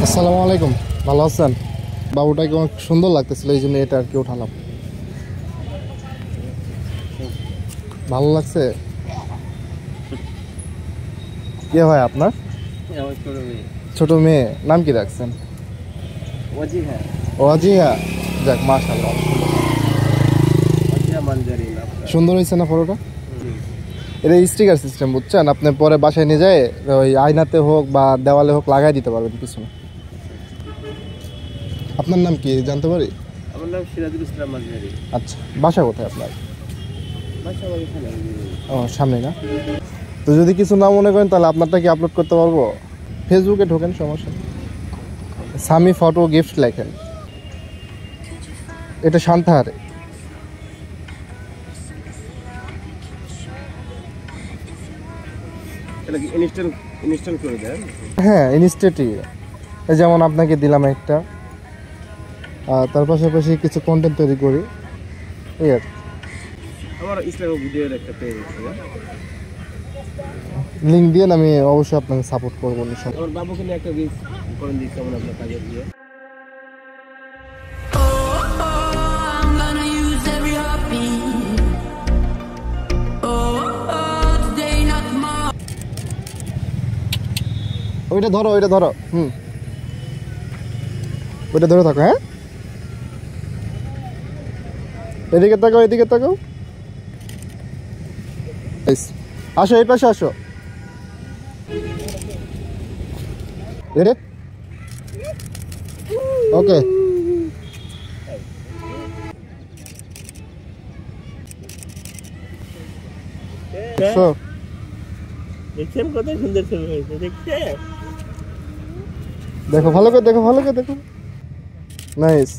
আসসালামু আলাইকুম, ভালো আছেন? বাবুটাকে অনেক সুন্দর লাগতেছিল, এই জন্য এটা আর কি উঠালাম। ভালো লাগছে। কে হয় আপনার? ছোট মেয়ে। নাম কি রাখছেন? ওয়াজিহা। যাক, মাশাআল্লাহ, সুন্দর হয়েছে না ফটোটা? এটা স্টিকার সিস্টেম, বুঝছেন? আপনি পরে বাসায় নিয়ে যায় ওই আয়নাতে হোক বা দেওয়ালে হোক লাগাই দিতে পারবেন পিছনে। আপনার নাম কি জানতে পারি? আমার নাম সিরাজুল ইসলাম মাঝারি। আচ্ছা, বাসা কোথায় আপনার? বাসা আমার এখানে। ও, সামনে না? তো যদি কিছু না মনে করেন তাহলে আপনারটা কি আপলোড করতে পারবো? ফেসবুকে ঢোকেন, সমস্যা নেই। সামি ফটো গিফট লেখেন। এটা শান্তাহারে। এটা কি ইনস্টল করে দেন? হ্যাঁ, ইনস্টেটই। যেমন আপনাকে দিলাম একটা, তার পাশাপাশি কিছু কন্টেন্ট তৈরি করি, এই আর। আমার ইসলামিক ভিডিওর একটা পেজ আছে। লিঙ্ক দিয়ে আমি অবশ্যই আপনাকে সাপোর্ট করবো। আমার বাবুকে নিয়ে একটা রিলস করে দিচ্ছি আমার আপনার কাজে দিয়ে। ওইটা ধরো, ওইটা ধরো। ওইটা ধরে থাকো। হ্যাঁ, এদিকে তাকাও, এদিকে তাকাও। আসো, এই পাশে আসো। রেডি? ওকে। দেখছেন কত সুন্দর ছবি হয়েছে, দেখছে? দেখো ভালো করে, দেখো ভালো করে, দেখো। নাইস।